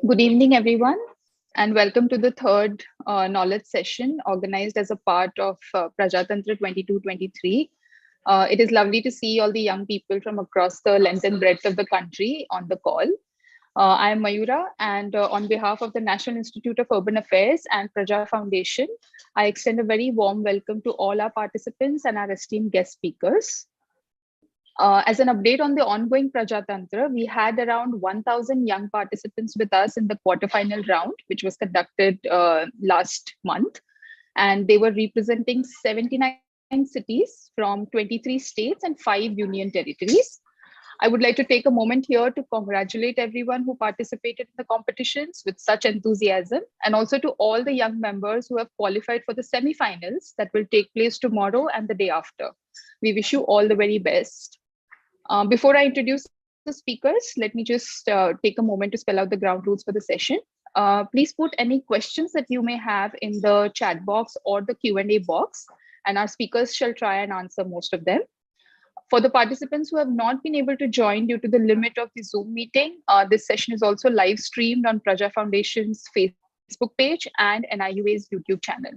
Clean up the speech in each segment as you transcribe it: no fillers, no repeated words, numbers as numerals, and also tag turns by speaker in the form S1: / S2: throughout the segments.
S1: Good evening, everyone, and welcome to the third knowledge session organized as a part of Prajatantra 22-23. It is lovely to see all the young people from across the length and breadth of the country on the call. I am Mayura, and on behalf of the National Institute of Urban Affairs and Praja Foundation, I extend a very warm welcome to all our participants and our esteemed guest speakers. As an update on the ongoing Prajatantra, we had around 1,000 young participants with us in the quarterfinal round, which was conducted last month. And they were representing 79 cities from 23 states and 5 union territories. I would like to take a moment here to congratulate everyone who participated in the competitions with such enthusiasm, and also to all the young members who have qualified for the semi-finals that will take place tomorrow and the day after. We wish you all the very best. Before I introduce the speakers, let me just take a moment to spell out the ground rules for the session. Please put any questions that you may have in the chat box or the Q&A box, and our speakers shall try and answer most of them. For the participants who have not been able to join due to the limit of the Zoom meeting, this session is also live streamed on Praja Foundation's Facebook page and NIUA's YouTube channel.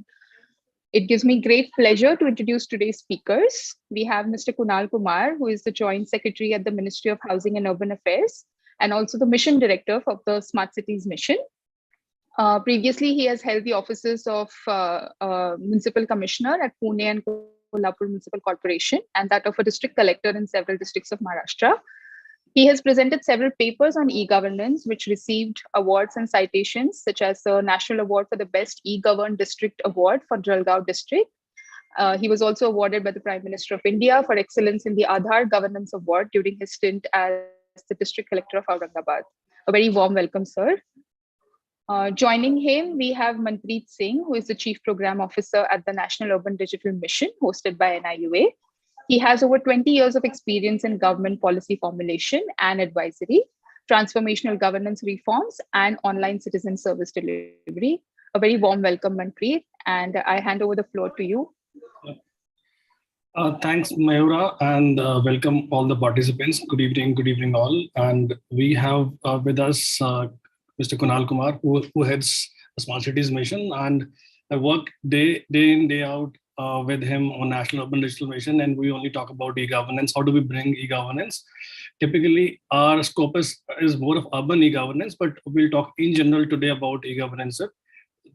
S1: It gives me great pleasure to introduce today's speakers. We have Mr. Kunal Kumar, who is the Joint Secretary at the Ministry of Housing and Urban Affairs, and also the Mission Director of the Smart Cities Mission. Previously, he has held the offices of Municipal Commissioner at Pune and Kolhapur Municipal Corporation, and that of a District Collector in several districts of Maharashtra. He has presented several papers on e-governance, which received awards and citations, such as the National Award for the Best E-Governed District Award for Jalgaon District. He was also awarded by the Prime Minister of India for excellence in the Aadhaar Governance Award during his stint as the District Collector of Aurangabad. A very warm welcome, sir. Joining him, we have Manpreet Singh, who is the Chief Program Officer at the National Urban Digital Mission, hosted by NIUA. He has over 20 years of experience in government policy formulation and advisory, transformational governance reforms, and online citizen service delivery. A very warm welcome, Manpreet, and I hand over the floor to you.
S2: Thanks, Mayura, and welcome all the participants. Good evening all. And we have with us Mr. Kunal Kumar, who heads the Smart Cities Mission, and I work day in, day out with him on National Urban Digital Mission, and we only talk about e-governance. How do we bring e-governance? Typically, our scope is more of urban e-governance, but we'll talk in general today about e-governance.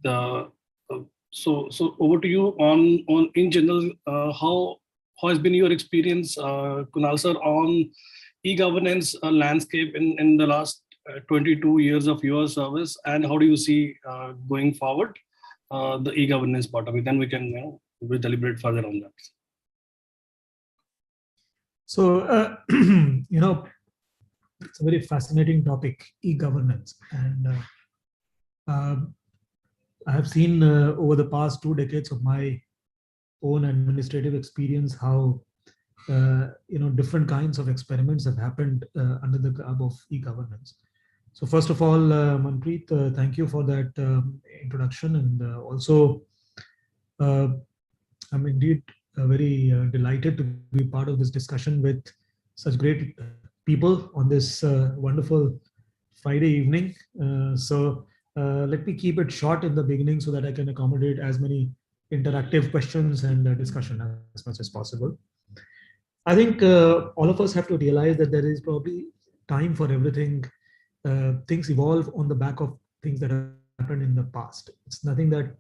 S2: So over to you on in general. How has been your experience, Kunal sir, on e-governance landscape in the last 22 years of your service, and how do you see going forward the e-governance part of it? Then we can we'll deliberate further on that.
S3: So, it's a very fascinating topic, e-governance. And I have seen over the past 2 decades of my own administrative experience how, different kinds of experiments have happened under the garb of e-governance. So first of all, Manpreet, thank you for that introduction. And also, I'm indeed very delighted to be part of this discussion with such great people on this wonderful Friday evening. So let me keep it short in the beginning so that I can accommodate as many interactive questions and discussion as much as possible. I think all of us have to realize that there is probably time for everything. Things evolve on the back of things that happened in the past. It's nothing that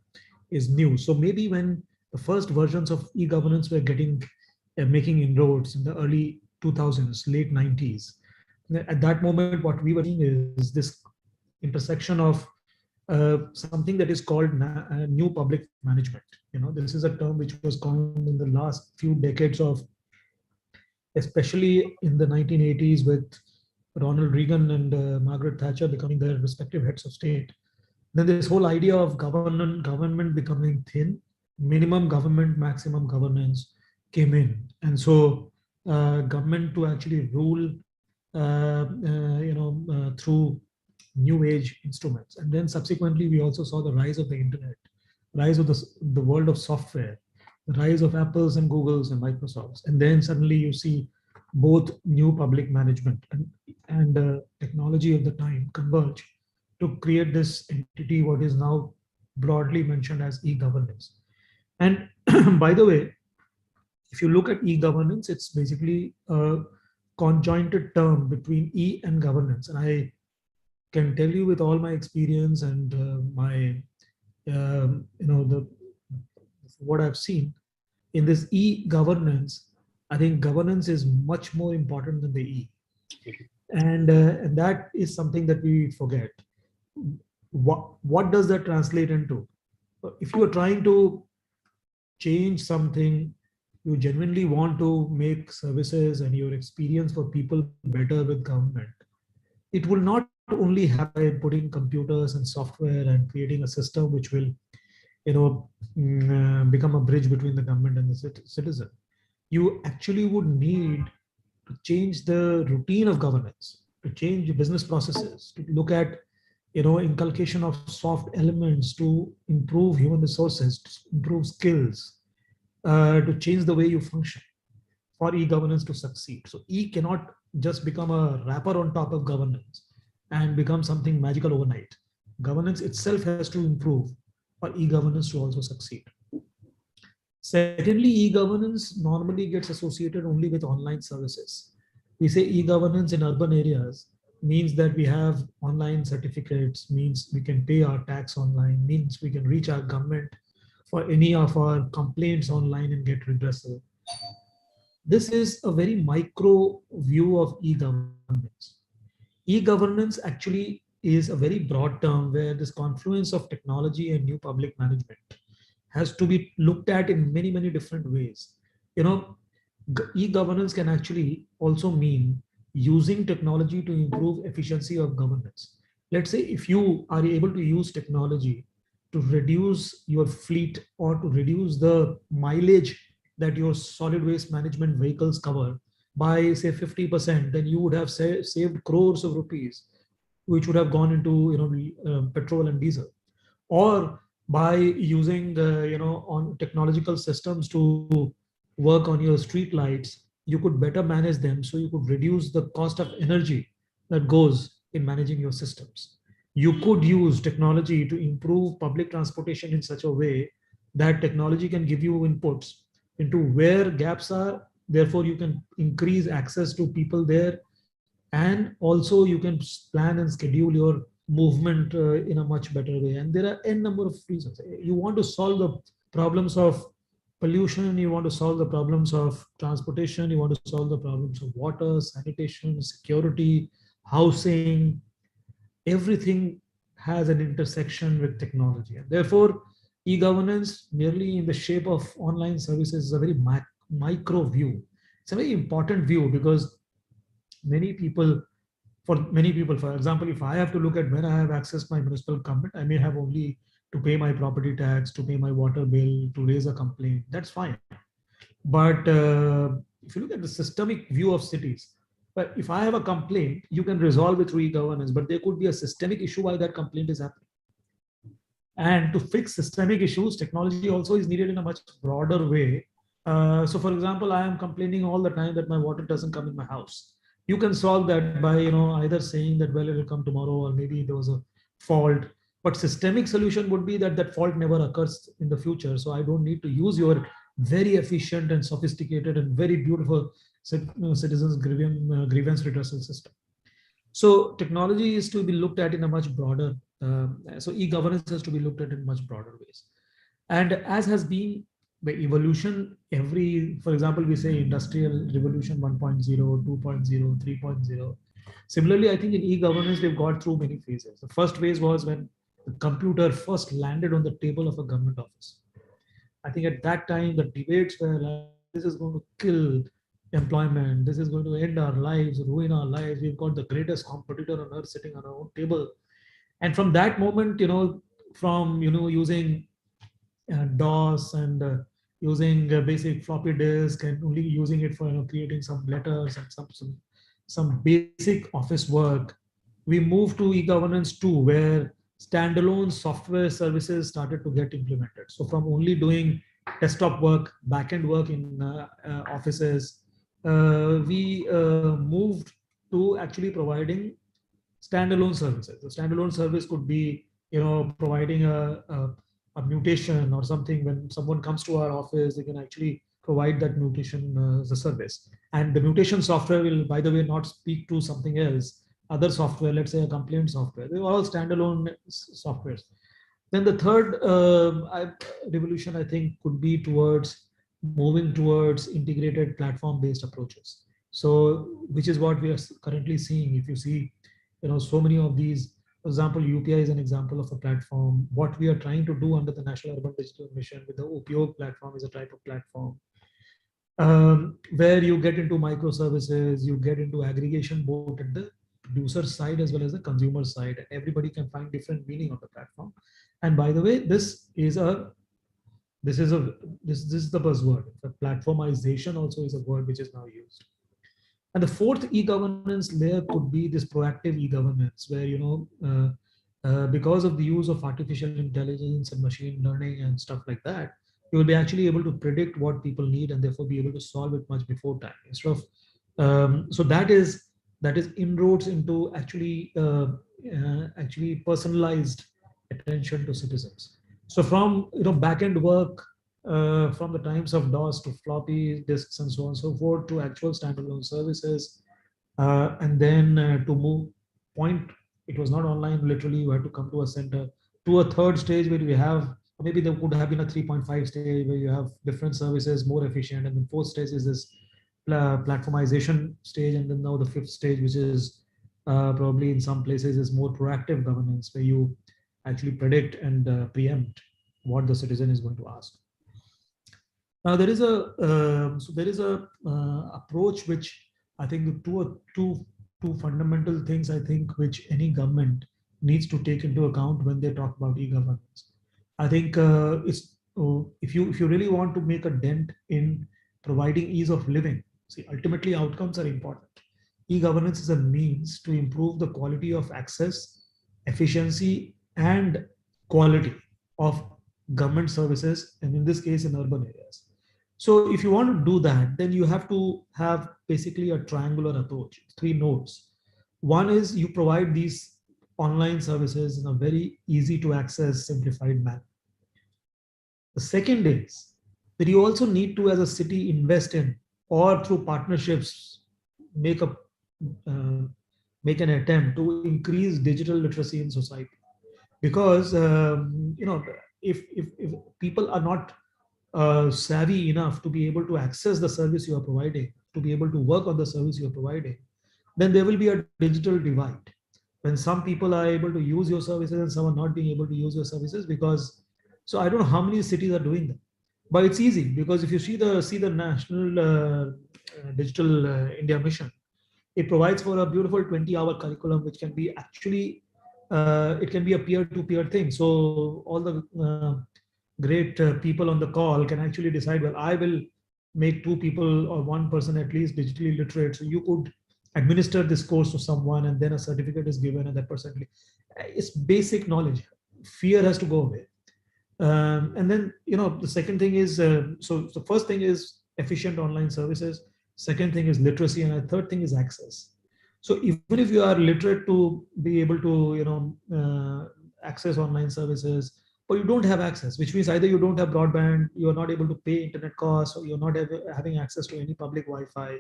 S3: is new. So maybe when the first versions of e-governance were making inroads in the early 2000s, late 90s. At that moment, what we were seeing is this intersection of something that is called new public management. This is a term which was coined in the last few decades of, especially in the 1980s with Ronald Reagan and Margaret Thatcher becoming their respective heads of state. Then this whole idea of government becoming thin, minimum government, maximum governance came in. And so government to actually rule, through new age instruments. And then subsequently, we also saw the rise of the internet, rise of the world of software, the rise of Apples and Googles and Microsofts. And then suddenly you see both new public management and technology of the time converge to create this entity, what is now broadly mentioned as e-governance. And by the way, if you look at e-governance, it's basically a conjointed term between e and governance. And I can tell you with all my experience and my, the what I've seen in this e-governance, I think governance is much more important than the e. And that is something that we forget. What does that translate into? If you are trying to change something, you genuinely want to make services and your experience for people better with government, it will not only happen by putting computers and software and creating a system which will, become a bridge between the government and the citizen. You actually would need to change the routine of governance, to change business processes, to look at, inculcation of soft elements to improve human resources, to improve skills, to change the way you function for e-governance to succeed. So e cannot just become a wrapper on top of governance and become something magical overnight. Governance itself has to improve for e-governance to also succeed. Secondly, e-governance normally gets associated only with online services. We say e-governance in urban areas means that we have online certificates, means we can pay our tax online, means we can reach our government for any of our complaints online and get redressal. This is a very micro view of e-governance. E-governance actually is a very broad term where this confluence of technology and new public management has to be looked at in many, many different ways. E-governance can actually also mean using technology to improve efficiency of governance. Let's say if you are able to use technology to reduce your fleet or to reduce the mileage that your solid waste management vehicles cover by say 50%, then you would have saved crores of rupees, which would have gone into petrol and diesel. Or by using on technological systems to work on your street lights, you could better manage them, so you could reduce the cost of energy that goes in managing your systems. You could use technology to improve public transportation in such a way that technology can give you inputs into where gaps are, therefore you can increase access to people there, and also you can plan and schedule your movement in a much better way. And there are n number of reasons. You want to solve the problems of pollution, you want to solve the problems of transportation, you want to solve the problems of water, sanitation, security, housing. Everything has an intersection with technology, and therefore e-governance merely in the shape of online services is a very micro view. It's a very important view because many people, for example, if I have to look at when I have accessed my municipal government, I may have only to pay my property tax, to pay my water bill, to raise a complaint. That's fine. But if you look at the systemic view of cities, but if I have a complaint, you can resolve it through e-governance, but there could be a systemic issue why that complaint is happening. And to fix systemic issues, technology also is needed in a much broader way. So for example, I am complaining all the time that my water doesn't come in my house. You can solve that by either saying that, well, it will come tomorrow, or maybe there was a fault. But systemic solution would be that that fault never occurs in the future. So I don't need to use your very efficient and sophisticated and very beautiful citizens grievance redressal system. So technology is to be looked at in a much broader, so e-governance has to be looked at in much broader ways. And as has been the evolution, for example, we say industrial revolution 1.0, 2.0, 3.0. Similarly, I think in e-governance, they've got through many phases. The first phase was when the computer first landed on the table of a government office. I think at that time, the debates were like, this is going to kill employment, this is going to end our lives, ruin our lives. We've got the greatest competitor on earth sitting on our own table. And from that moment, from using DOS and using basic floppy disk and only using it for creating some letters and some basic office work, we moved to e-governance 2, where standalone software services started to get implemented. So from only doing desktop work, backend work in offices, we moved to actually providing standalone services. A standalone service could be, providing a mutation or something. When someone comes to our office, they can actually provide that mutation as a service. And the mutation software will, by the way, not speak to something else, other software, let's say a complaint software. They're all standalone softwares. Then the third revolution, I think, could be towards moving towards integrated platform-based approaches. So, which is what we are currently seeing. If you see, so many of these, for example, UPI is an example of a platform. What we are trying to do under the National Urban Digital Mission with the OPO platform is a type of platform where you get into microservices, you get into aggregation both at the producer side as well as the consumer side. And everybody can find different meaning on the platform. And by the way, this is the buzzword. The platformization also is a word which is now used. And the fourth e-governance layer could be this proactive e-governance, where because of the use of artificial intelligence and machine learning and stuff like that, you will be actually able to predict what people need and therefore be able to solve it much before time. Instead of so that is inroads into actually personalized attention to citizens. So from back-end work from the times of DOS to floppy disks and so on and so forth to actual standalone services, and then to move point, it was not online. Literally, you had to come to a center. To a third stage where we have, maybe there could have been a 3.5 stage where you have different services more efficient, and then fourth stage is this platformization stage, and then now the fifth stage, which is probably in some places is more proactive governance, where you actually predict and preempt what the citizen is going to ask. Now there is a approach which I think two fundamental things I think which any government needs to take into account when they talk about e-governance. I think if you really want to make a dent in providing ease of living, see, ultimately outcomes are important. E-governance is a means to improve the quality of access, efficiency, and quality of government services, and in this case in urban areas. So if you want to do that, then you have to have basically a triangular approach, 3 nodes. One is you provide these online services in a very easy to access, simplified manner. The second is that you also need to, as a city, invest in, or through partnerships, make an attempt to increase digital literacy in society. Because if people are not savvy enough to be able to access the service you are providing, to be able to work on the service you are providing, then there will be a digital divide. When some people are able to use your services and some are not being able to use your services, because so I don't know how many cities are doing that, but it's easy, because if you see the National Digital India Mission, it provides for a beautiful 20-hour curriculum, which can be actually it can be a peer-to-peer thing. So all the great people on the call can actually decide, well, I will make 2 people or 1 person at least digitally literate. So you could administer this course to someone, and then a certificate is given, and that person, it's basic knowledge. Fear has to go away. And then, the second thing is, so the first thing is efficient online services. Second thing is literacy, and the third thing is access. So even if you are literate to be able to, access online services, but you don't have access, which means either you don't have broadband, you are not able to pay internet costs, or you're not having access to any public Wi-Fi.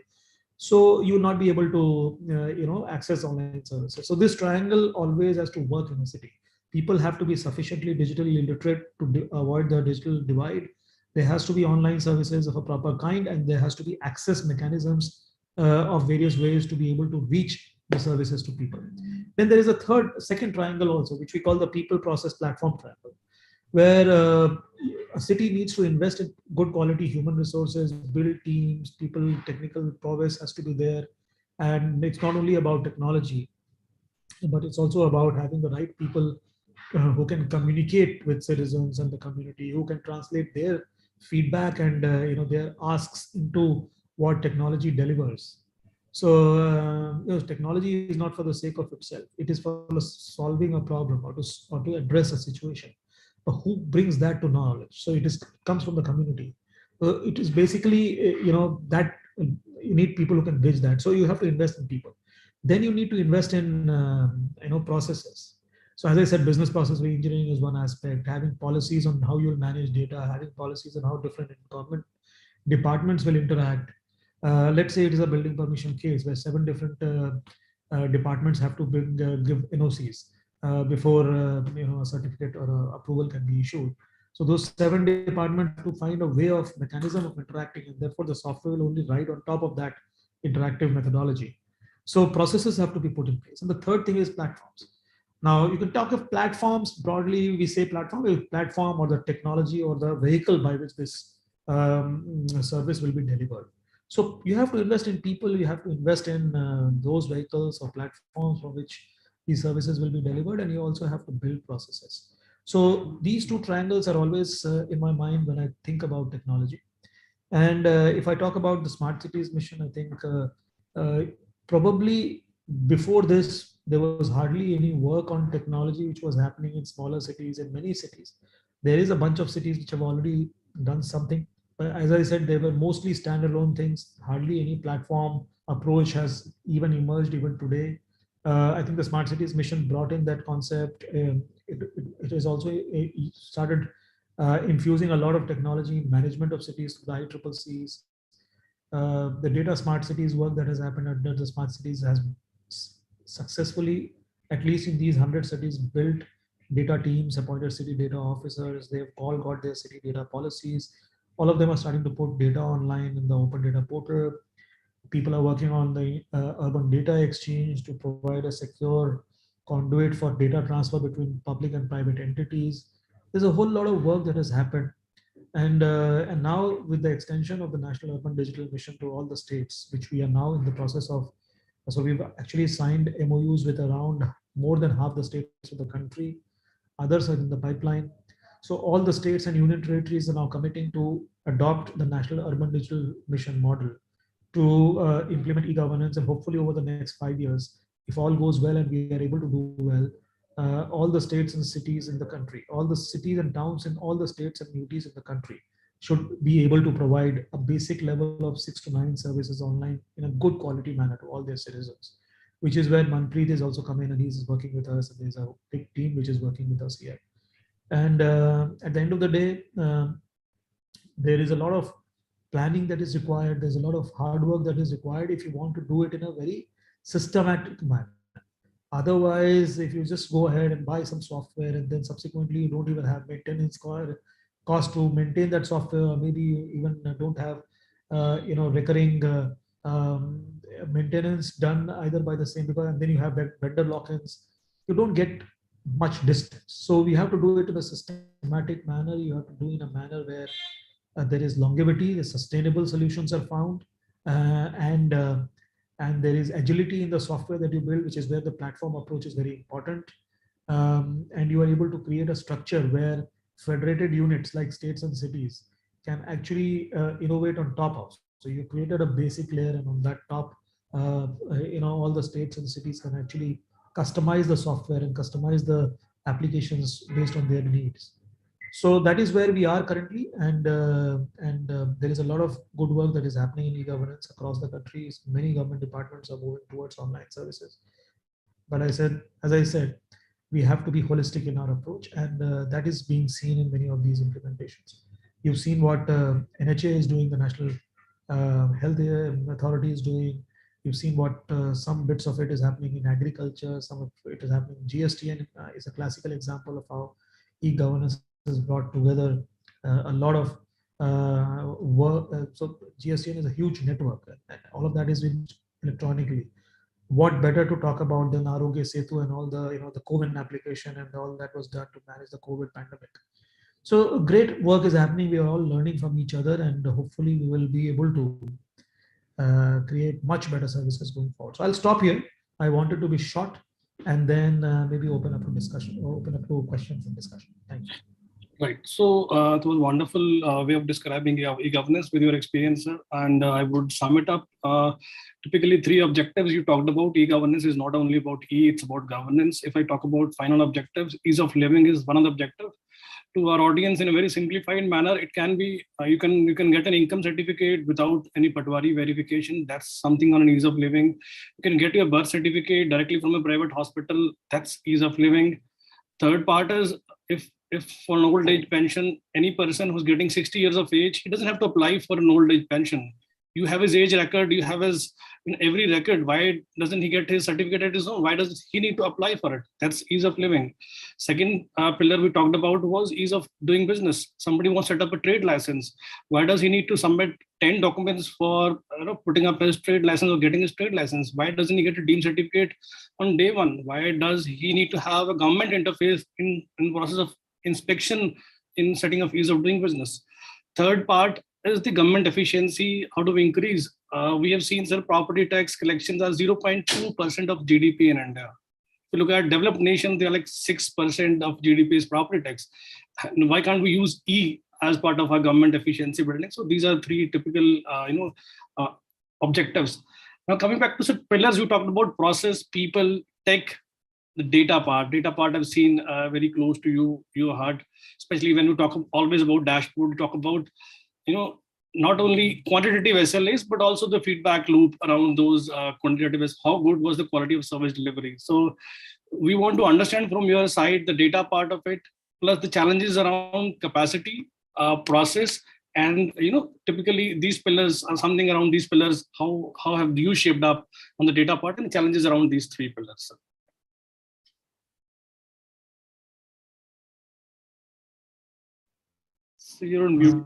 S3: So you will not be able to, access online services. So this triangle always has to work in a city. People have to be sufficiently digitally literate to avoid the digital divide. There has to be online services of a proper kind, and there has to be access mechanisms of various ways to be able to reach the services to people. Then there is a second triangle also, which we call the people, process, platform triangle, where a city needs to invest in good quality human resources, build teams, people, technical prowess has to be there. And it's not only about technology, but it's also about having the right people who can communicate with citizens and the community, who can translate their feedback and their asks into what technology delivers. So technology is not for the sake of itself. It is for solving a problem or to address a situation. But who brings that to knowledge? So it comes from the community. It is basically that you need people who can bridge that. So you have to invest in people. Then you need to invest in processes. So as I said, business process engineering is one aspect. Having policies on how you'll manage data, having policies on how different government departments will interact. Let's say it is a building permission case where 7 different departments have to give NOCs before a certificate or approval can be issued. So those 7 departments have to find a way of mechanism of interacting, and therefore the software will only ride on top of that interactive methodology. So processes have to be put in place. And the third thing is platforms. Now you can talk of platforms broadly. We say platform or the technology or the vehicle by which this service will be delivered. So you have to invest in people, you have to invest in those vehicles or platforms for which these services will be delivered, and you also have to build processes. So these two triangles are always in my mind when I think about technology. And if I talk about the smart cities mission, I think probably before this, there was hardly any work on technology which was happening in smaller cities and many cities. There is a bunch of cities which have already done something. But as I said, they were mostly standalone things. Hardly any platform approach has even emerged even today. I think the smart cities mission brought in that concept. It is also started infusing a lot of technology in management of cities through the ICCCs. The data smart cities work that has happened under the smart cities has successfully, at least in these 100 cities, built data teams, appointed city data officers. They've all got their city data policies. All of them are starting to put data online in the open data portal. People are working on the urban data exchange to provide a secure conduit for data transfer between public and private entities. There's a whole lot of work that has happened. And now with the extension of the National Urban Digital Mission to all the states, which we are now in the process of, so we've actually signed MOUs with around more than half the states of the country. Others are in the pipeline. So all the states and union territories are now committing to adopt the National Urban Digital Mission model to implement e-governance, and hopefully over the next 5 years, if all goes well and we are able to do well, all the states and cities in the country, all the cities and towns in all the states and UTs in the country should be able to provide a basic level of 6 to 9 services online in a good quality manner to all their citizens, which is where Manpreet is also come in, and he's working with us. And there's a big team which is working with us here. And at the end of the day, there is a lot of planning that is required. There's a lot of hard work that is required if you want to do it in a very systematic manner. Otherwise, if you just go ahead and buy some software and then subsequently you don't even have maintenance cost to maintain that software, or maybe you even don't have recurring maintenance done either by the same people, and then you have vendor lock-ins, you don't get much distance. So we have to do it in a systematic manner. You have to do in a manner where there is longevity, the sustainable solutions are found, and there is agility in the software that you build, which is where the platform approach is very important. And you are able to create a structure where federated units like states and cities can actually innovate on top of. So you created a basic layer, and on that top, all the states and cities can actually customize the software and customize the applications based on their needs. So that is where we are currently, and there is a lot of good work that is happening in e-governance across the country. Many government departments are moving towards online services. But as I said, we have to be holistic in our approach, and that is being seen in many of these implementations. You've seen what NHA is doing, the National Health Authority is doing. You've seen what some bits of it is happening in agriculture, some of it is happening in GSTN is a classical example of how e-governance has brought together a lot of work. So GSTN is a huge network, and all of that is electronically. What better to talk about than Arogya Setu and all the the COVID application and all that was done to manage the COVID pandemic. So great work is happening. We are all learning from each other, and hopefully we will be able to create much better services going forward. So I'll stop here. I wanted to be short, and then maybe open up for discussion, or open up to questions and discussion. Thank you.
S2: Right. So it was a wonderful way of describing e-governance with your experience, sir. And I would sum it up. Typically, 3 objectives you talked about. E-governance is not only about it's about governance. If I talk about final objectives, ease of living is one of the objectives. to our audience in a very simplified manner, it can be you can get an income certificate without any patwari verification. That's something on an ease of living. You can get your birth certificate directly from a private hospital. That's ease of living. Third part is if for an old age pension, any person who's getting 60 years of age, he doesn't have to apply for an old age pension. You have his age record, you have his in every record. Why doesn't he get his certificate at his own? Why does he need to apply for it? That's ease of living. Second pillar we talked about was ease of doing business. Somebody wants to set up a trade license. Why does he need to submit 10 documents for putting up his trade license or getting his trade license? Why doesn't he get a dean certificate on day one? Why does he need to have a government interface in process of inspection in setting of ease of doing business? Third part is the government efficiency. How do we increase? We have seen, sir, property tax collections are 0.2% of GDP in India. If you look at developed nations, they are like 6% of GDP is property tax. And why can't we use E as part of our government efficiency building? So these are three typical, objectives. Now coming back to some pillars, you talked about process, people, tech, the data part. Data part I've seen very close to your heart, especially when you talk always about dashboard. You talk about not only quantitative SLAs, but also the feedback loop around those quantitative. How good was the quality of service delivery? So we want to understand from your side the data part of it, plus the challenges around capacity, process, and typically these pillars are something around these pillars. How have you shaped up on the data part and the challenges around these three pillars? So you're on mute.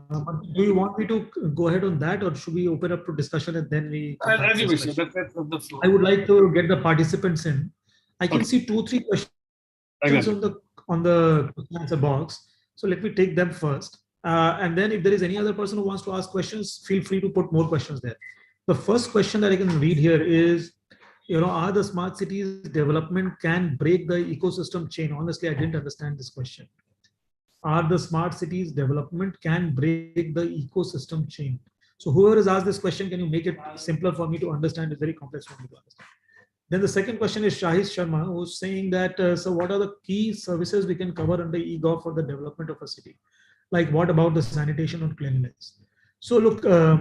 S3: Do you want me to go ahead on that, or should we open up to discussion and then we?
S2: As you wish. That's the flow.
S3: I would like to get the participants in. I can see 2-3 questions on the answer box. So let me take them first. And then if there is any other person who wants to ask questions, feel free to put more questions there. The first question that I can read here is, are the smart cities development can break the ecosystem chain? Honestly, I didn't understand this question. Are the smart cities development can break the ecosystem chain? So whoever has asked this question, can you make it simpler for me to understand? It's very complex for me to understand. Then the second question is Shahis Sharma, who's saying that, so what are the key services we can cover under eGov for the development of a city? Like what about the sanitation and cleanliness? So look, there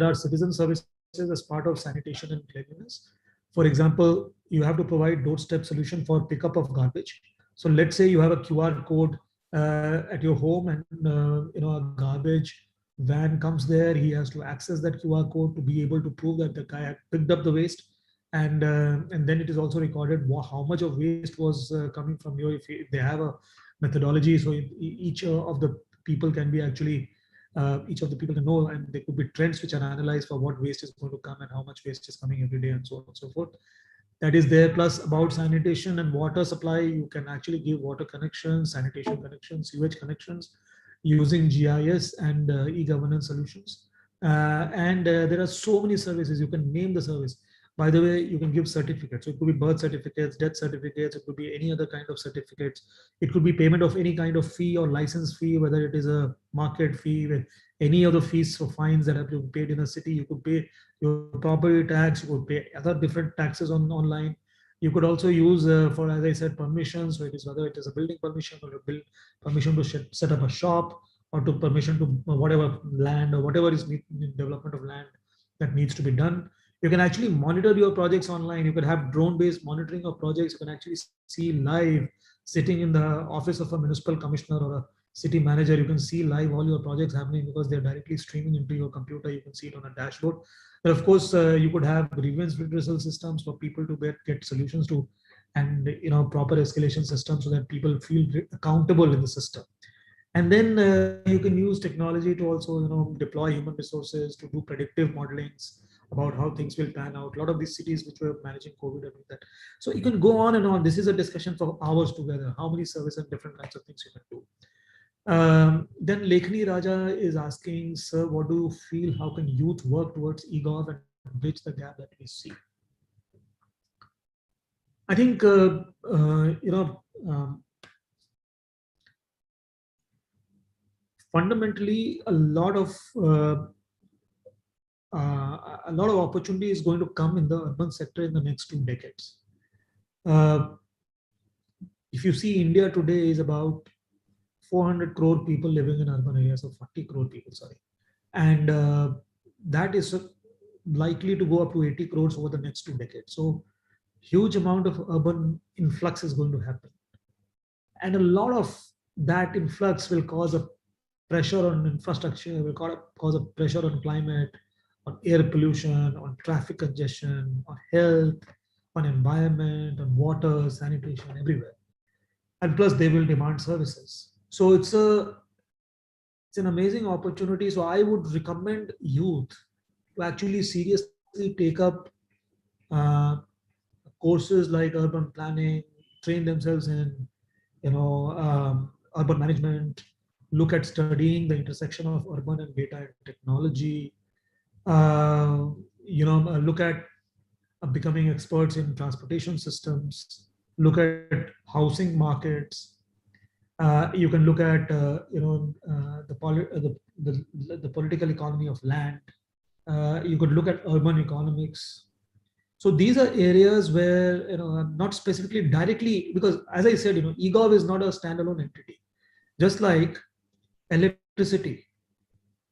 S3: are citizen services as part of sanitation and cleanliness. For example, you have to provide doorstep solution for pickup of garbage. So let's say you have a QR code at your home, and a garbage van comes there. He has to access that QR code to be able to prove that the guy had picked up the waste, and then it is also recorded how much of waste was coming from you. If they have a methodology, so each of the people can be actually each of the people can know, and there could be trends which are analyzed for what waste is going to come and how much waste is coming every day, and so on and so forth. That is there. Plus about sanitation and water supply, you can actually give water connections, sanitation connections, sewage connections using GIS and e-governance solutions. And there are so many services. You can name the service. By the way, you can give certificates. So it could be birth certificates, death certificates. It could be any other kind of certificates. It could be payment of any kind of fee or license fee, whether it is a market fee, with any other fees for fines that have to be paid in a city. You could pay your property tax. You could pay other different taxes online. You could also use for, as I said, permissions. So it is whether it is a building permission or a permission to set up a shop, or to permission to whatever land or whatever is development of land that needs to be done. You can actually monitor your projects online. You could have drone-based monitoring of projects. You can actually see live, sitting in the office of a municipal commissioner or a city manager. You can see live all your projects happening because they're directly streaming into your computer. You can see it on a dashboard. And of course, you could have grievance redressal systems for people to get solutions to, and proper escalation systems so that people feel accountable in the system. And then you can use technology to also deploy human resources to do predictive modelings about how things will pan out. A lot of these cities which were managing COVID and that. So you can go on and on. This is a discussion for hours together. How many services and different kinds of things you can do. Then Lekhni Raja is asking, sir, what do you feel? How can youth work towards eGov and bridge the gap that we see? I think fundamentally a lot of opportunity is going to come in the urban sector in the next 2 decades. if you see India today is about 400 crore people living in urban areas, so 40 crore people, sorry. And that is likely to go up to 80 crores over the next 2 decades. So huge amount of urban influx is going to happen. And a lot of that influx will cause a pressure on infrastructure, will cause a pressure on climate, on air pollution, on traffic congestion, on health, on environment, on water, sanitation, everywhere. And plus they will demand services. So it's an amazing opportunity. So I would recommend youth to actually seriously take up uh, courses like urban planning, train themselves in urban management, look at studying the intersection of urban and data and technology, look at becoming experts in transportation systems, look at housing markets. You can look at the political economy of land. You could look at urban economics. So these are areas where not specifically directly, because as I said, eGov is not a standalone entity. Just like electricity.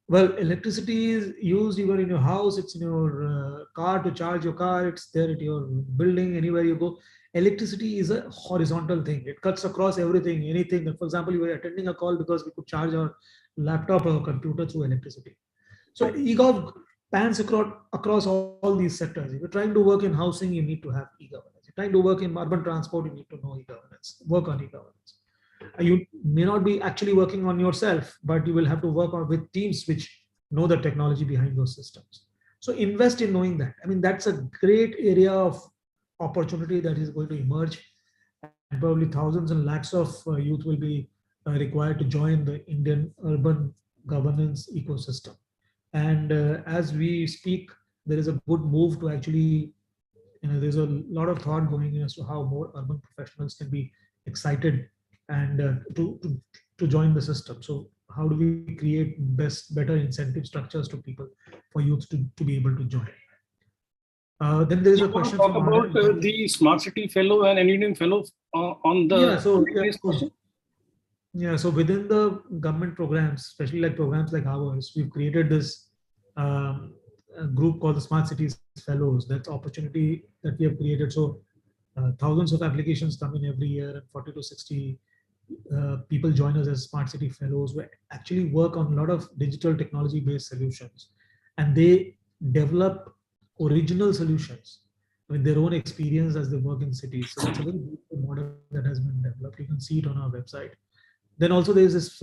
S3: Well, electricity is used even in your house. It's in your car to charge your car. It's there at your building, anywhere you go. Electricity is a horizontal thing. It cuts across everything, anything. For example, you were attending a call because we could charge our laptop or computer through electricity. So eGov pans across all these sectors. If you're trying to work in housing, you need to have e-governance. If you're trying to work in urban transport, you need to know e-governance, work on e-governance. You may not be actually working on yourself, but you will have to work on with teams which know the technology behind those systems. So invest in knowing that. I mean, that's a great area of opportunity that is going to emerge, and probably thousands and lakhs of youth will be required to join the Indian urban governance ecosystem. And as we speak, there is a good move to actually, there's a lot of thought going as to how more urban professionals can be excited and to join the system. So how do we create better incentive structures to people for youth to be able to join? Then there is a question.
S2: Talk about the Smart City Fellow and Engineering Fellow on the question.
S3: Yeah, so within the government programs, especially like programs like ours, we've created this a group called the Smart Cities Fellows. That's opportunity that we have created. So thousands of applications come in every year, and 40 to 60 people join us as Smart City Fellows. We actually work on a lot of digital technology-based solutions, and they develop original solutions with their own experience as they work in cities. So it's a very beautiful model that has been developed. You can see it on our website. Then also there is this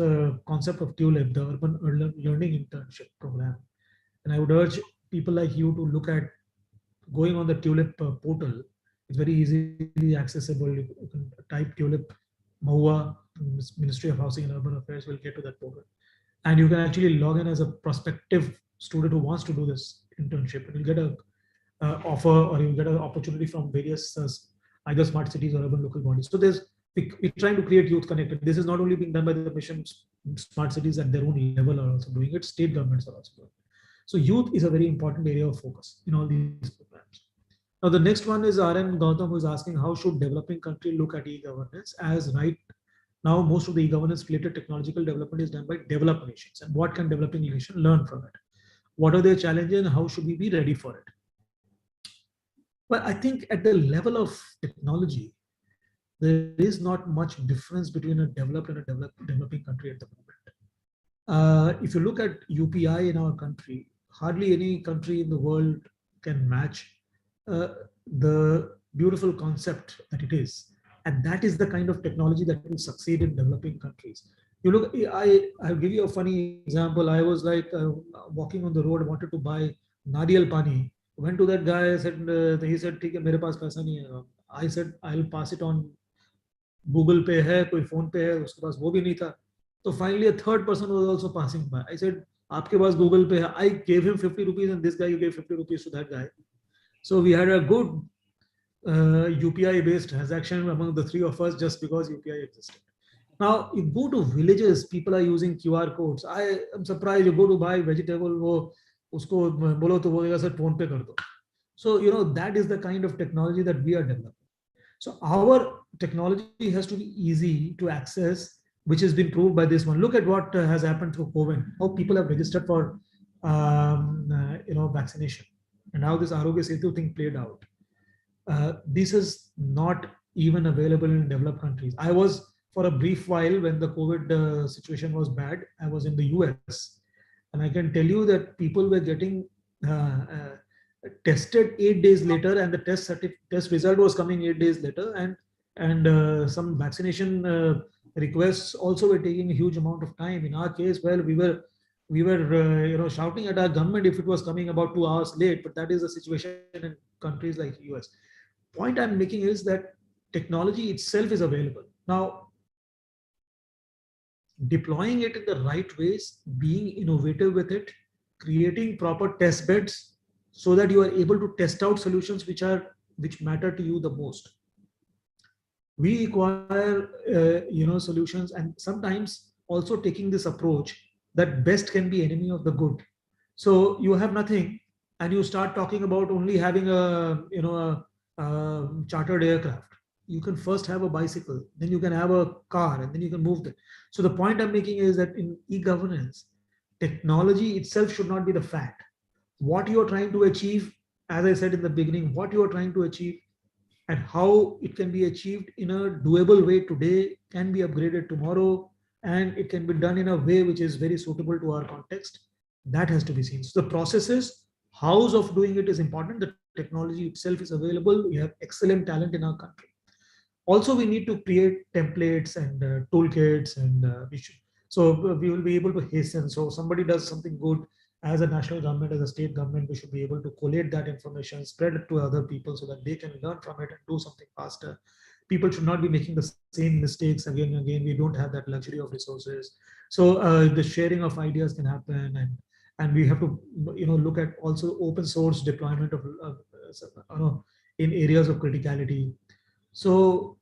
S3: concept of TULIP, the Urban Learning Internship program. And I would urge people like you to look at going on the TULIP portal. It's very easily accessible. You can type TULIP Mahua, Ministry of Housing and Urban Affairs will get to that portal. And you can actually log in as a prospective student who wants to do this internship. And you'll get a offer, or you'll get an opportunity from various either smart cities or urban local bodies. So we're trying to create youth connected. This is not only being done by the mission. Smart cities at their own level are also doing it. State governments are also doing it. So youth is a very important area of focus in all these programs. Now the next one is RN Gautam, who is asking how should developing country look at e-governance, as right now most of the e-governance related technological development is done by developed nations, and what can developing nations learn from it? What are their challenges and how should we be ready for it? Well, I think at the level of technology, there is not much difference between a developed and a developing country at the moment. If you look at UPI in our country, hardly any country in the world can match the beautiful concept that it is. And that is the kind of technology that will succeed in developing countries. You look, I'll give you a funny example. I was like walking on the road, wanted to buy Nariyal Pani. Went to that guy, said, he said, "ठीक है, मेरे पास पैसा नहीं है." I said, "I'll pass it on. Google Pay है, कोई phone पे है, उसके पास वो भी नहीं था." So finally, a third person was also passing by. I said, "आपके पास Google Pay है." I gave him 50 rupees, and this guy gave 50 rupees to that guy. So we had a good UPI-based transaction among the three of us just because UPI existed. Now, you go to villages, people are using QR codes. I am surprised. You go to buy vegetable, वो उसको बोलो तो बोलेगा sir phone पे कर दो. So that is the kind of technology that we are developing. So our technology has to be easy to access, which has been proved by this one. Look at what has happened through COVID, how people have registered for vaccination, and how this Arogya Setu thing played out. This is not even available in developed countries. I was, for a brief while, when the COVID situation was bad, I was in the US, and I can tell you that people were getting tested 8 days later, and the test result was coming 8 days later, and some vaccination requests also were taking a huge amount of time. In our case, well, we were shouting at our government if it was coming about 2 hours late, but that is the situation in countries like US. Point I'm making is that technology itself is available now. Deploying it in the right ways, being innovative with it, creating proper test beds so that you are able to test out solutions which matter to you the most. We require solutions, and sometimes also taking this approach that best can be enemy of the good. So you have nothing, and you start talking about only having a chartered aircraft. You can first have a bicycle, then you can have a car, and then you can move it. So the point I'm making is that in e-governance, technology itself should not be the fact. What you are trying to achieve, as I said in the beginning, what you are trying to achieve and how it can be achieved in a doable way today can be upgraded tomorrow, and it can be done in a way which is very suitable to our context. That has to be seen. So the processes, hows of doing it is important. The technology itself is available. We have excellent talent in our country. Also, we need to create templates and toolkits, and we will be able to hasten. So somebody does something good, as a national government, as a state government, we should be able to collate that information, spread it to other people so that they can learn from it and do something faster. People should not be making the same mistakes again and again. We don't have that luxury of resources. So the sharing of ideas can happen, and we have to look at also open source deployment of in areas of criticality. So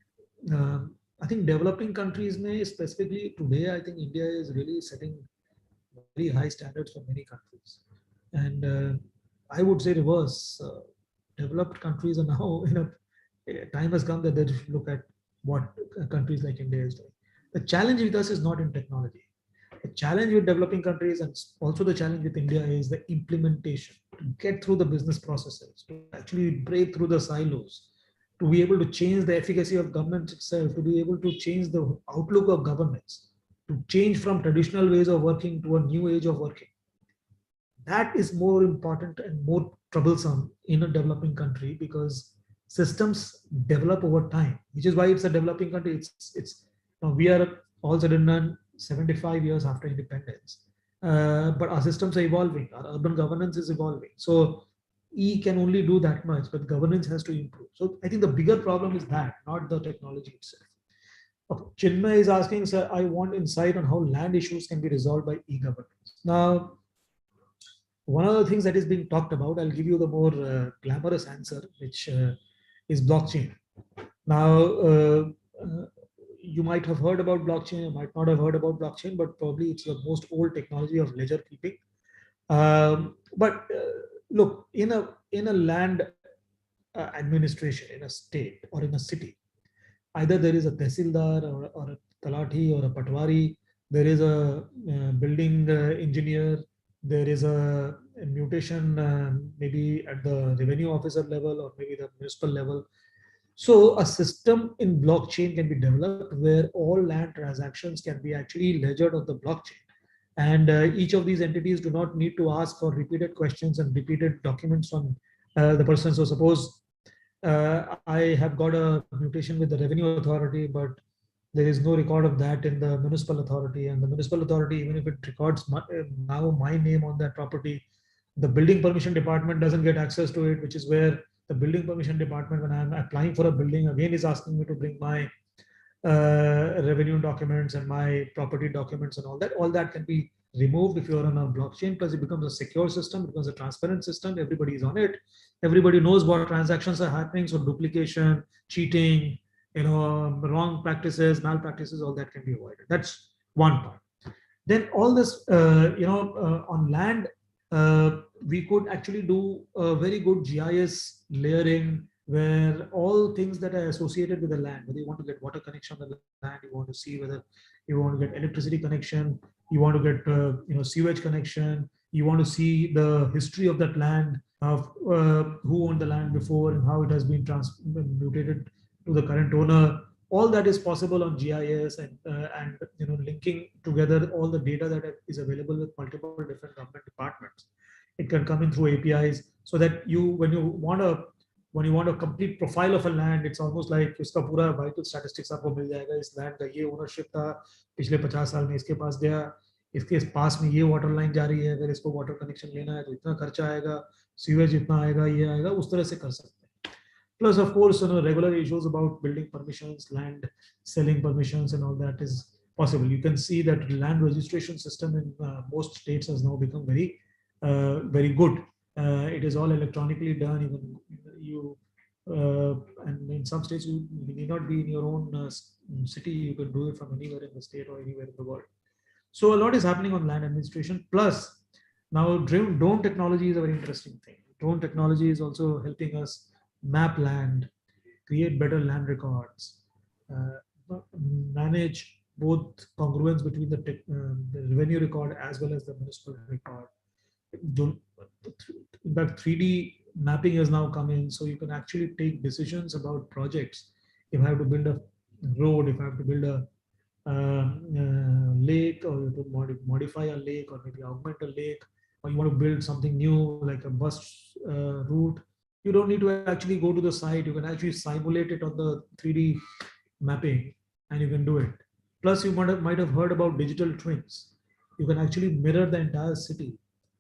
S3: I think developing countries may, specifically today, I think India is really setting very high standards for many countries. And I would say reverse. Developed countries are now in a time has come that they should look at what countries like India is doing. The challenge with us is not in technology. The challenge with developing countries, and also the challenge with India, is the implementation, to get through the business processes, to actually break through the silos, to be able to change the efficacy of government itself, to be able to change the outlook of governments, to change from traditional ways of working to a new age of working. That is more important and more troublesome in a developing country, because systems develop over time, which is why it's a developing country. We are all said and done 75 years after independence, but our systems are evolving. Our urban governance is evolving. So E can only do that much, but governance has to improve. So I think the bigger problem is that, not the technology itself. Okay. Chinmay is asking, sir, I want insight on how land issues can be resolved by e-governance. Now, one of the things that is being talked about, I'll give you the more glamorous answer, which is blockchain. Now, you might have heard about blockchain, you might not have heard about blockchain, but probably it's the most old technology of ledger keeping. Look, in a land administration, in a state or in a city, either there is a tehsildar or a talati or a patwari, there is a building engineer, there is a mutation maybe at the revenue officer level or maybe the municipal level. So a system in blockchain can be developed where all land transactions can be actually ledgered on the blockchain. And each of these entities do not need to ask for repeated questions and repeated documents from the person. So suppose I have got a mutation with the revenue authority, but there is no record of that in the municipal authority. And the municipal authority, even if it records now my name on that property, the building permission department doesn't get access to it, which is where the building permission department, when I'm applying for a building, again is asking me to bring my revenue documents and my property documents and all that. All that can be removed if you're on a blockchain. Plus, it becomes a secure system, it becomes a transparent system. Everybody is on it. Everybody knows what transactions are happening. So duplication, cheating, wrong practices, malpractices, all that can be avoided. That's one part. Then all this, on land, we could actually do a very good GIS layering, where all things that are associated with the land, whether you want to get water connection on the land, you want to see whether you want to get electricity connection, you want to get sewage connection, you want to see the history of that land, of who owned the land before and how it has been mutated to the current owner. All that is possible on GIS, and linking together all the data that is available with multiple different government departments. It can come in through APIs, so that when you want a complete profile of a land, it's almost like उसका पूरा vital statistics आपको मिल जाएगा. इस land का ये ownership था, पिछले 50 साल में इसके पास गया, इसके पास में ये water line जा रही है, अगर इसको water connection लेना है तो इतना खर्चा आएगा, sewage इतना आएगा, ये आएगा, उस तरह से कर सकते हैं. Plus, of course, regular issues about building permissions, land selling permissions, and all that is possible. You can see that land registration system in most states has now become very good. It is all electronically done. Even and in some states you may not be in your own city. You can do it from anywhere in the state or anywhere in the world. So a lot is happening on land administration. Plus, now drone technology is a very interesting thing. Drone technology is also helping us map land, create better land records, manage both congruence between the revenue record as well as the municipal record. In fact, 3D mapping has now come in, so you can actually take decisions about projects. If I have to build a road, if I have to build a lake, or to modify a lake, or maybe augment a lake, or you want to build something new like a bus route, you don't need to actually go to the site. You can actually simulate it on the 3D mapping, and you can do it. Plus, you might have heard about digital twins. You can actually mirror the entire city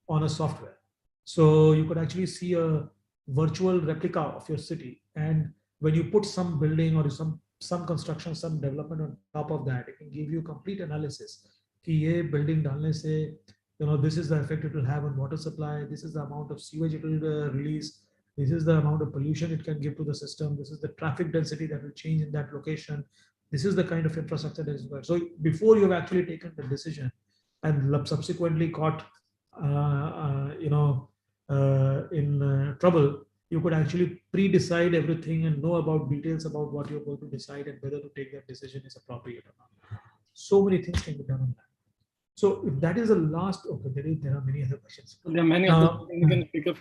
S3: on a software. So you could actually see a virtual replica of your city, and when you put some building or some construction, some development on top of that, it can give you complete analysis. कि ये building डालने से, this is the effect it will have on water supply. This is the amount of sewage it will release. This is the amount of pollution it can give to the system. This is the traffic density that will change in that location. This is the kind of infrastructure that is required. So before you have actually taken the decision and subsequently got in trouble, you could actually pre-decide everything and know about details about what you're going to decide and whether to take that decision is appropriate or not. So many things can be done on that. So if that is the last, okay, there are many other questions.
S2: There are many other things you can pick up.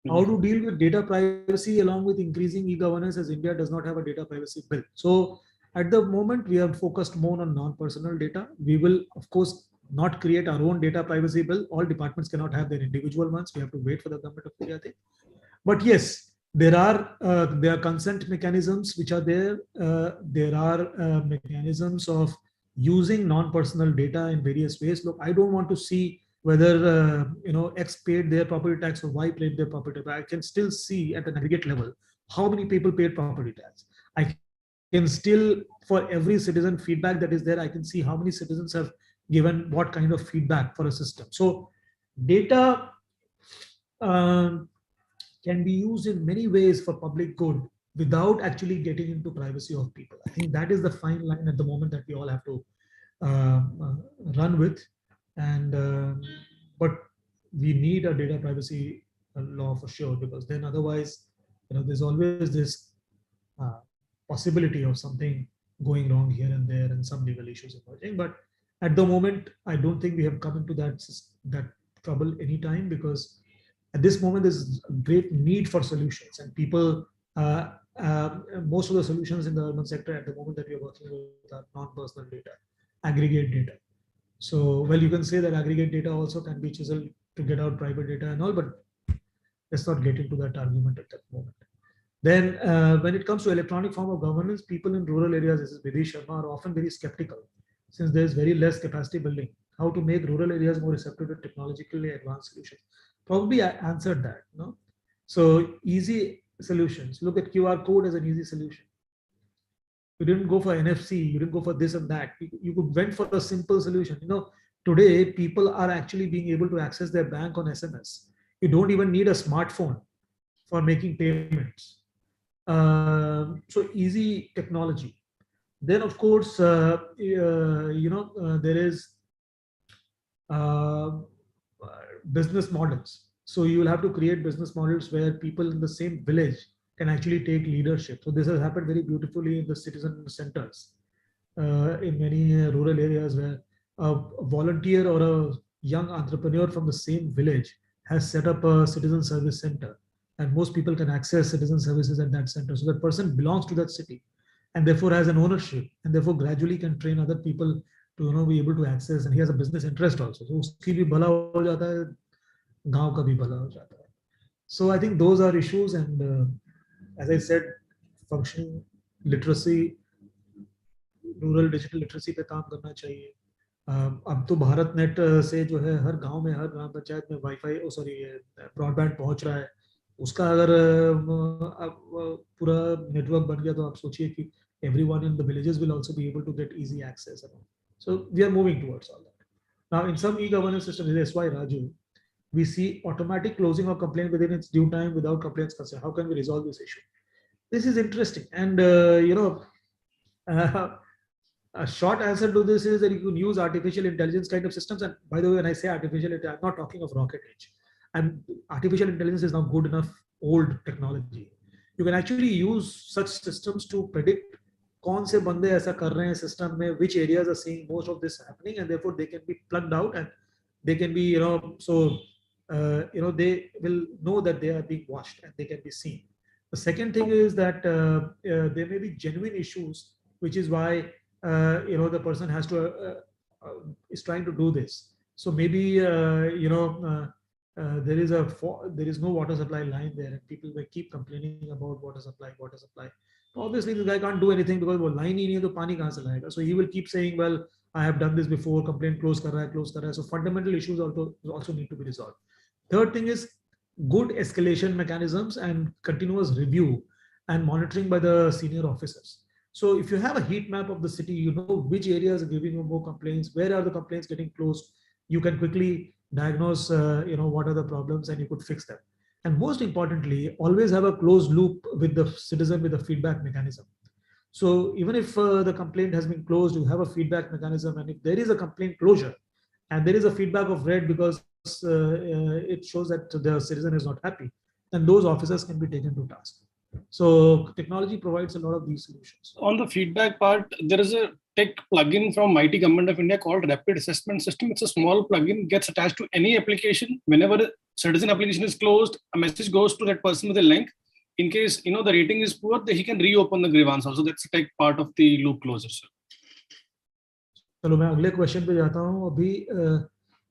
S3: How to deal with data privacy along with increasing e-governance, as India does not have a data privacy bill. So at the moment, we have focused more on non-personal data. We will, of course, not create our own data privacy bill. All departments cannot have their individual ones. We have to wait for the government of India thing. But yes, there are consent mechanisms which are there. There are mechanisms of using non-personal data in various ways. Look, I don't want to see whether X paid their property tax or Y paid their property tax. I can still see at an aggregate level how many people paid property tax. I can still, for every citizen feedback that is there, I can see how many citizens have given what kind of feedback for a system. So data can be used in many ways for public good without actually getting into privacy of people. I think that is the fine line at the moment that we all have to run with. And but we need a data privacy law for sure, because then otherwise, there's always this possibility of something going wrong here and there and some legal issues emerging. But at the moment, I don't think we have come into that trouble anytime, because at this moment there's a great need for solutions, and people, most of the solutions in the urban sector at the moment that we are working with are non-personal data, aggregate data. So, well, you can say that aggregate data also can be chiseled to get out private data and all, but let's not get into that argument at that moment. Then when it comes to electronic form of governance, people in rural areas, this is Vidhi Sharma, are often very skeptical, since there's very less capacity building. How to make rural areas more receptive to technologically advanced solutions? Probably I answered that. No? So easy solutions. Look at QR code as an easy solution. You didn't go for NFC, you didn't go for this and that. You went for a simple solution. Today people are actually being able to access their bank on SMS. You don't even need a smartphone for making payments. So easy technology. Then of course, there is business models. So you will have to create business models where people in the same village can actually take leadership. So this has happened very beautifully in the citizen centers in many rural areas, where a volunteer or a young entrepreneur from the same village has set up a citizen service center, and most people can access citizen services at that center. So that person belongs to that city and therefore has an ownership, and therefore gradually can train other people to be able to access, and he has a business interest also. So uski bhi bhala ho jata hai, gaon ka bhi bhala ho jata hai. So I think those are issues, and as I said, functioning literacy, rural digital literacy पे काम करना चाहिए. अब तो Bharat net से जो है हर गांव में, हर ग्राम पंचायत में वाईफाई सॉरी ब्रॉडबैंड पहुंच रहा है. उसका अगर पूरा नेटवर्क बन गया, तो आप सोचिए कि everyone in the villages will also be able to get easy access. So we are moving towards all that. Now, in some e-governance systems, that's why Raju, we see automatic closing of complaint within its due time without complaints concern. How can we resolve this issue? This is interesting, and a short answer to this is that you can use artificial intelligence kind of systems. And by the way, when I say artificial, I'm not talking of rocket age. And artificial intelligence is now good enough old technology. You can actually use such systems to predict कौन से बंदे ऐसा कर रहे हैं system में, which areas are seeing most of this happening, and therefore they can be plugged out, and they can be they will know that they are being watched and they can be seen. The second thing is that there may be genuine issues, which is why the person has to is trying to do this. So maybe there is no water supply line there, and people will keep complaining about water supply. Obviously this guy can't do anything because वो line ही नहीं है, तो पानी कहाँ से लाएगा? So he will keep saying, well, I have done this before, complaint close कर रहा है. So fundamental issues also need to be resolved. Third thing is good escalation mechanisms and continuous review and monitoring by the senior officers. So if you have a heat map of the city, you know which areas are giving you more complaints, where are the complaints getting closed. You can quickly diagnose, what are the problems, and you could fix them. And most importantly, always have a closed loop with the citizen with a feedback mechanism. So even if the complaint has been closed, you have a feedback mechanism, and if there is a complaint closure and there is a feedback of red because it shows that the citizen is not happy, then those officers can be taken to task. So technology provides a lot of these solutions.
S2: On the feedback part, there is a tech plugin from Mighty Government of India called Rapid Assessment System. It's a small plugin, gets attached to any application. Whenever a citizen application is closed, a message goes to that person with a link. In case the rating is poor, he can reopen the grievance also. That's a tech part of the loop closure.
S3: चलो मैं अगले question पे जाता हूँ. अभी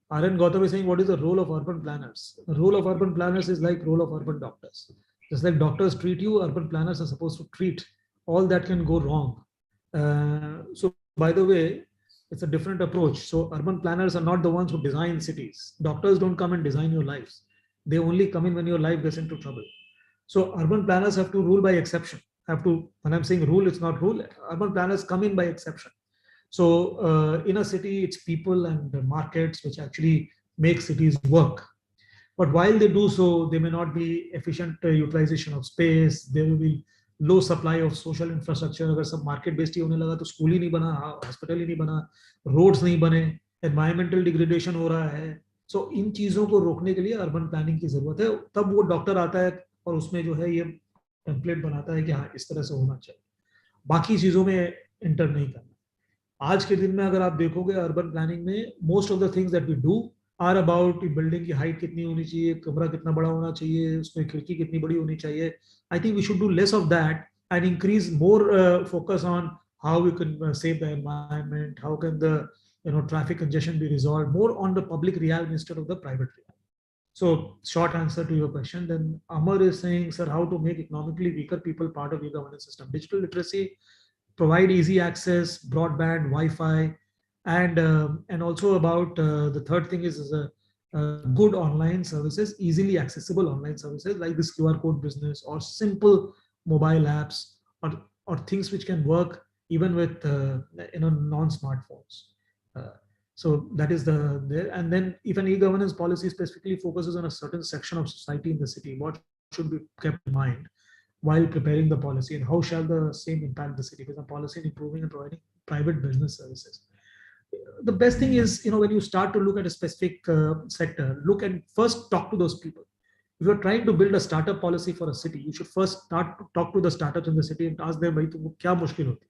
S3: RN Gautam is saying, what is the role of urban planners? The role of urban planners is like role of urban doctors. Just like doctors treat you, urban planners are supposed to treat all that can go wrong. So by the way, it's a different approach. So urban planners are not the ones who design cities. Doctors don't come and design your lives. They only come in when your life gets into trouble. So urban planners have to rule by exception. When I'm saying rule, it's not rule. Urban planners come in by exception. So in a city, it's people and markets which actually make cities work. But while they do so, they may not be efficient utilization of space. There will be low supply of social infrastructure. अगर सब market based ही होने लगा, तो school ही नहीं बना, hospital ही नहीं बना, roads नहीं बने, environmental degradation हो रहा है. So इन चीजों को रोकने के लिए urban planning की जरूरत है. तब वो डॉक्टर आता है और उसमें जो है ये टेम्पलेट बनाता है कि हाँ इस तरह से होना चाहिए. बाकी चीजों में एंटर नहीं करना. आज के दिन में अगर आप देखोगे अर्बन प्लानिंग में most of the things that we do are about building की हाइट कितनी होनी चाहिए, कमरा कितना बड़ा होना चाहिए, उसमें खिड़की कितनी बड़ी होनी चाहिए. I think we should do less of that and increase more focus on how we can save the environment, how can the traffic congestion be resolved, more on the public realm instead of the private realm. So short answer to your question. Then Amar is saying, sir, how to make economically weaker people part of e-governance system? Digital literacy, provide easy access, broadband, Wi-Fi, and also about the third thing is good online services, easily accessible online services like this QR code business or simple mobile apps or things which can work even with non-smartphones. So that is there. And then if an e-governance policy specifically focuses on a certain section of society in the city, what should be kept in mind while preparing the policy, and how shall the same impact the city with the policy in improving and providing private business services? The best thing is, when you start to look at a specific sector, look and first talk to those people. if you're trying to build a startup policy for a city, you should first start to talk to the startups in the city and ask them, bhai, tumko kya mushkil hoti?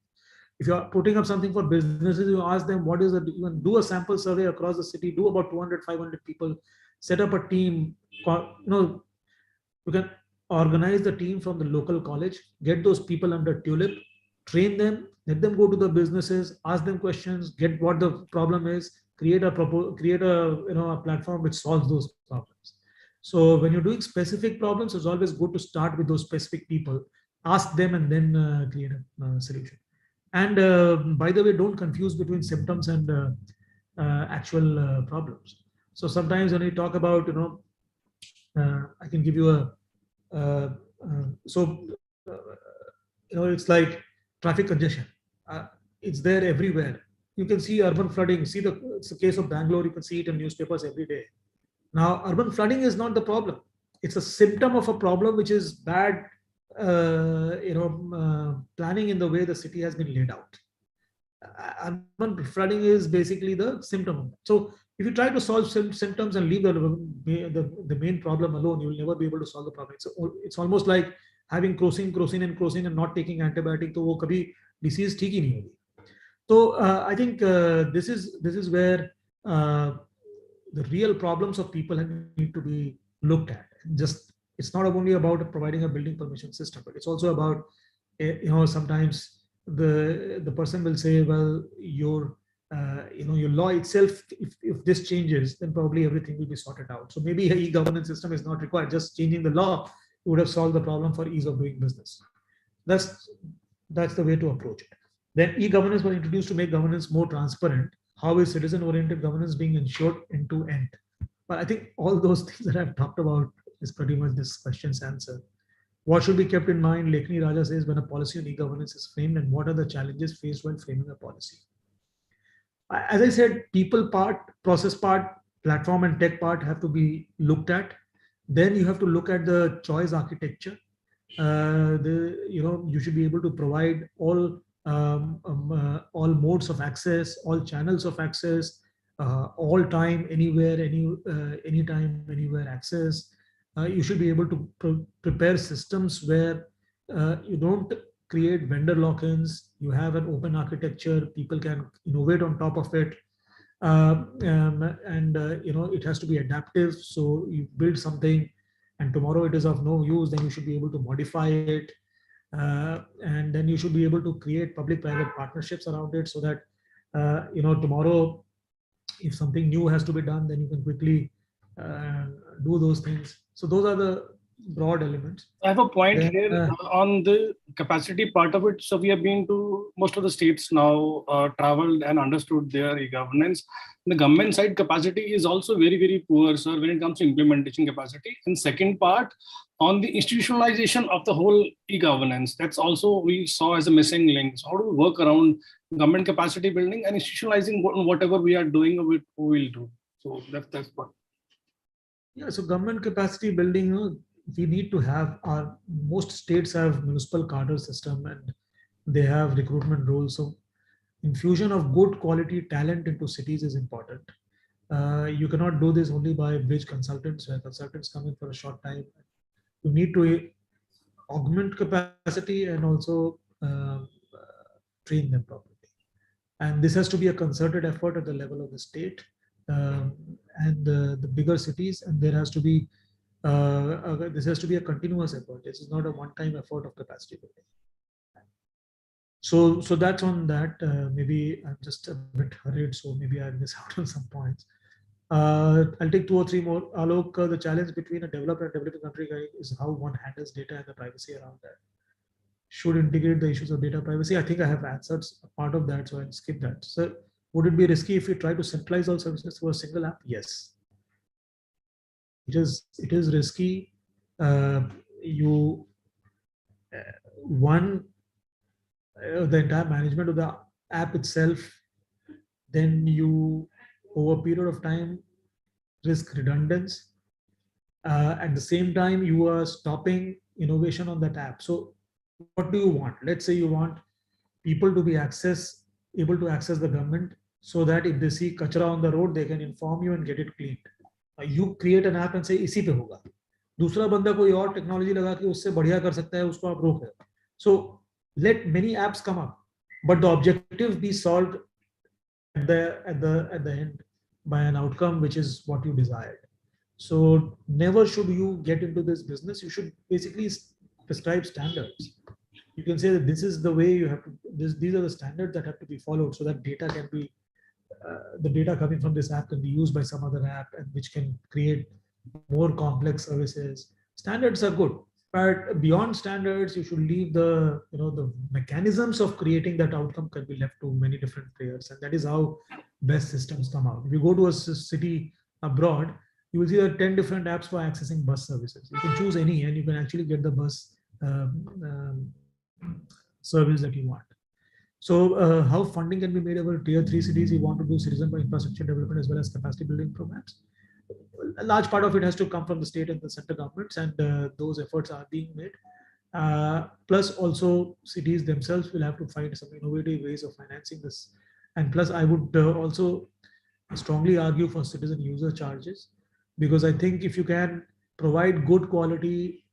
S3: If you're putting up something for businesses, you ask them, what is it? You can do a sample survey across the city, do about 200, 500 people, set up a team, you can organize the team from the local college, get those people under tulip, train them, let them go to the businesses, ask them questions, get what the problem is, create a platform which solves those problems. So when you're doing specific problems, it's always good to start with those specific people, ask them, and then create a solution. And by the way, don't confuse between symptoms and actual problems. So sometimes when we talk about, I can give you a so it's like traffic congestion. It's there everywhere. You can see urban flooding. It's the case of Bangalore. You can see it in newspapers every day. Now, urban flooding is not the problem. It's a symptom of a problem which is bad, planning in the way the city has been laid out. Urban flooding is basically the symptom of that. So if you try to solve symptoms and leave the main problem alone, you will never be able to solve the problem. It's almost like having crocin and not taking antibiotic, तो वो कभी disease ठीक ही नहीं होगी. So I think this is where the real problems of people need to be looked at. It's not only about providing a building permission system, but it's also about sometimes the person will say, well, your law itself, if this changes, then probably everything will be sorted out. So maybe an e-governance system is not required. Just changing the law would have solved the problem for ease of doing business. That's the way to approach it. Then e-governance was introduced to make governance more transparent. How is citizen-oriented governance being ensured end to end? But I think all those things that I've talked about is pretty much this question's answer. What should be kept in mind, Lekni Raja says, when a policy on e-governance is framed, and what are the challenges faced while framing a policy? As I said, people part, process part, platform and tech part have to be looked at. Then you have to look at the choice architecture. You should be able to provide all modes of access, all channels of access, all time, anywhere, anytime, anywhere access. You should be able to prepare systems where you don't create vendor lock-ins. You have an open architecture. People can innovate on top of it, it has to be adaptive. So you build something, and tomorrow it is of no use. Then you should be able to modify it, and then you should be able to create public-private partnerships around it, so that tomorrow, if something new has to be done, then you can quickly do those things. So those are the broad elements.
S2: I have a point here on the capacity part of it. So we have been to most of the states now, traveled and understood their e-governance. The government side capacity is also very, very poor, sir, when it comes to implementation capacity. And second part, on the institutionalization of the whole e-governance, that's also we saw as a missing link. So how do we work around government capacity building and institutionalizing whatever we are doing, we will do? So that's what.
S3: Yeah, so government capacity building, we need to have most states have municipal cadre system, and they have recruitment rules. So infusion of good quality talent into cities is important. You cannot do this only by bridge consultants, where consultants come in for a short time. You need to augment capacity and also train them properly. And this has to be a concerted effort at the level of the state and the bigger cities, and there has to be this has to be a continuous effort. This is not a one-time effort of capacity building. So that's on that. Maybe I'm just a bit hurried, so maybe I miss out on some points. I'll take 2 or 3 more. Alok, the challenge between a developed and developing country is how one handles data and the privacy around that. Should integrate the issues of data privacy. I think I have answered part of that, so I'll skip that. So would it be risky if we try to centralize all services through a single app? Yes. It is risky. The entire management of the app itself, then you, over a period of time, risk redundancy. At the same time, you are stopping innovation on that app. So what do you want? Let's say you want people to be able to access the government, so that if they see kachra on the road, they can inform you and get it cleaned. You create an app and say, isi pe hoga. दूसरा बंदा कोई और technology लगा के उससे बढ़िया कर सकता है, उसको आप रोक रहे हो. So let many apps come up, but the objective be solved at the end by an outcome which is what you desired. So never should you get into this business. You should basically prescribe standards. You can say that this is the way you have to, these are the standards that have to be followed, so that data can be the data coming from this app can be used by some other app, and which can create more complex services. Standards are good, but beyond standards, you should leave the, the mechanisms of creating that outcome can be left to many different players, and that is how best systems come out. If you go to a city abroad, you will see there are 10 different apps for accessing bus services. You can choose any, and you can actually get the bus service that you want. So how funding can be made over tier 3 cities? You want to do citizen infrastructure development as well as capacity building programs. A large part of it has to come from the state and the central governments, and those efforts are being made. Plus also cities themselves will have to find some innovative ways of financing this. And plus I would also strongly argue for citizen user charges, because I think if you can provide good quality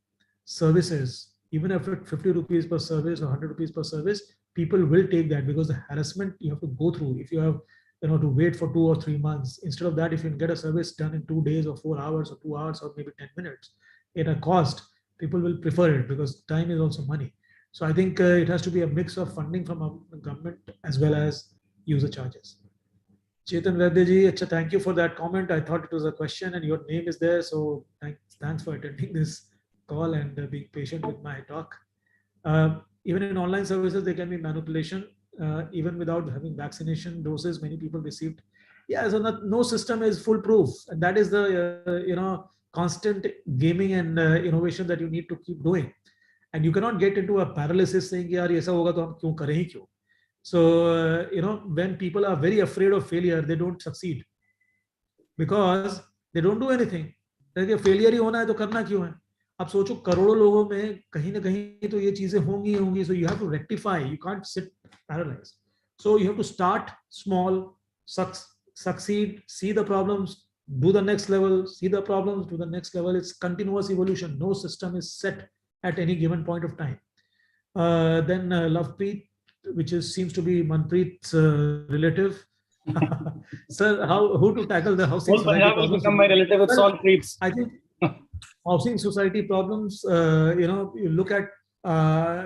S3: services, even if it's 50 rupees per service or 100 rupees per service, people will take that, because the harassment you have to go through, if you have to wait for 2 or 3 months, instead of that, if you can get a service done in 2 days or 4 hours or 2 hours or maybe 10 minutes at a cost, people will prefer it, because time is also money. So I think it has to be a mix of funding from a government as well as user charges. Chetan Vaidya ji, thank you for that comment. I thought it was a question and your name is there. So thanks for attending this call and being patient with my talk. Even in online services, there can be manipulation. Even without having vaccination doses, many people received. Yeah, so no system is foolproof. And that is the, constant gaming and innovation that you need to keep doing. And you cannot get into a paralysis saying, yaar, aisa hoga to hum kyun kare hi kyun? So, when people are very afraid of failure, they don't succeed because they don't do anything. Failure ही होना है तो करना क्यों है? आप सोचो करोड़ों लोगों में कहीं ना कहीं तो ये चीजें होंगी. So you have to rectify. You can't sit paralyzed. So you have to start small, succeed, see the problems, do the next level, see the problems, do the next level. It's continuous evolution. No system is set at any given point of time. Then Lovepreet, which seems to be Manpreet's relative. Sir, who to tackle the housing society problems?
S2: Become my relative with all Preets.
S3: I think housing society problems, you look at,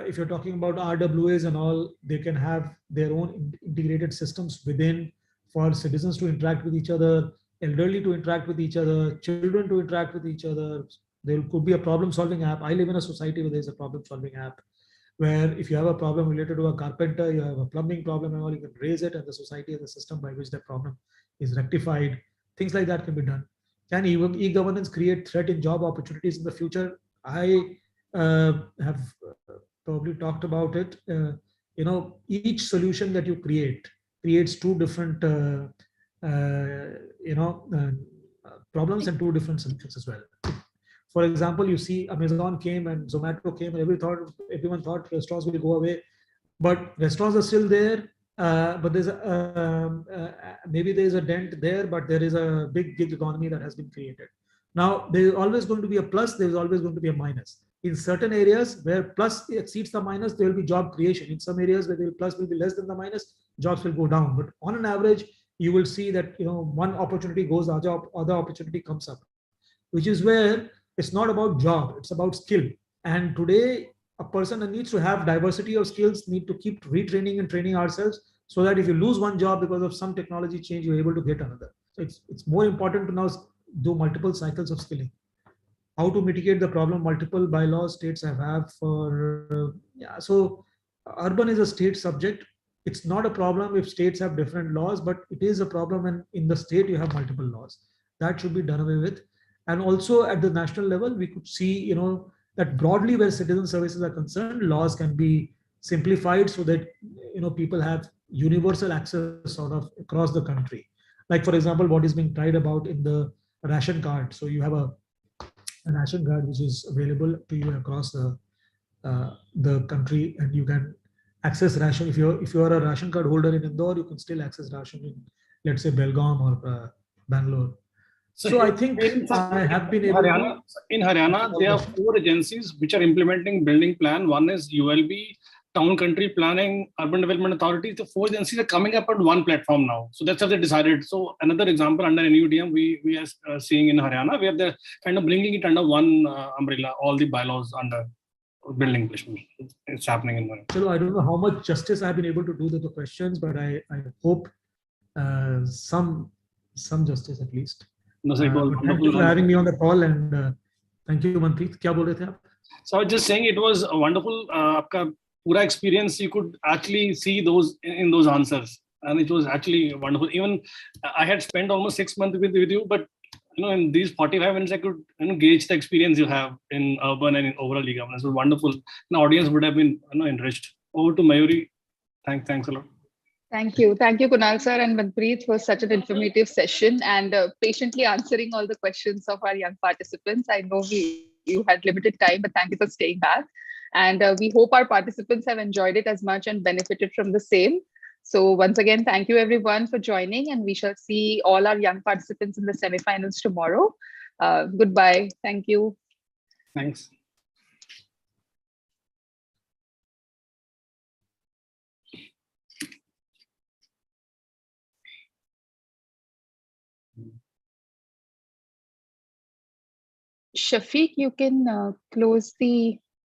S3: if you're talking about RWAs and all, they can have their own integrated systems within for citizens to interact with each other, elderly to interact with each other, children to interact with each other. There could be a problem solving app. I live in a society where there's a problem solving app, where if you have a problem related to a carpenter, you have a plumbing problem and all, you can raise it, and the society has a system by which that problem is rectified. Things like that can be done. Can e-governance create threat in job opportunities in the future? I have probably talked about it. Each solution that you creates two different, problems and two different solutions as well. For example, you see Amazon came and Zomato came, and everyone thought restaurants will go away, but restaurants are still there. But there's maybe there's a dent there, but there is a big gig economy that has been created. Now, there is always going to be a plus, there is always going to be a minus. In certain areas where plus exceeds the minus, there will be job creation. In some areas where the plus will be less than the minus, jobs will go down. But on an average, you will see that one opportunity goes, other opportunity comes up, which is where it's not about job, it's about skill. And today, a person needs to have diversity of skills, need to keep retraining and training ourselves, so that if you lose one job because of some technology change, you're able to get another. So it's more important to now do multiple cycles of skilling. How to mitigate the problem? Multiple bylaws states have for, so urban is a state subject. It's not a problem if states have different laws, but it is a problem when in the state you have multiple laws. That should be done away with. And also at the national level, we could see, that broadly where citizen services are concerned, laws can be simplified so that, people have universal access sort of across the country. Like, for example, what is being tried about in the ration card. So you have a ration card which is available to you across the country, and you can access ration. If you're a ration card holder in Indore, you can still access ration in, let's say, Belgaum or Bangalore. So I think I have been able to.
S2: In Haryana, there are 4 agencies which are implementing building plan. One is ULB, Town Country Planning, Urban Development Authority. The 4 agencies are coming up on one platform now. So that's how they decided. So another example under NUDM we are seeing in Haryana, where they're kind of bringing it under one umbrella, all the bylaws under building placement. It's happening in Haryana.
S3: So I don't know how much justice I've been able to do to the questions, but I hope some justice at least.
S2: No, so it was
S3: thank you for having me on the call, and thank you, Manpreet. क्या बोल रहे थे आप?
S2: So I was just saying it was a wonderful. आपका पूरा experience, you could actually see those in those answers, and it was actually wonderful. Even I had spent almost 6 months with you, but in these 45 minutes, I could gauge the experience you have in urban and in overall e-governance. It was wonderful. The audience would have been enriched. Over to Mayuri. Thanks a lot.
S1: Thank you, Kunal sir and Manpreet, for such an informative session and patiently answering all the questions of our young participants. I know you had limited time, but thank you for staying back. And we hope our participants have enjoyed it as much and benefited from the same. So once again, thank you everyone for joining, and we shall see all our young participants in the semifinals tomorrow. Goodbye. Thank you.
S2: Thanks.
S1: Shafiq, you can close the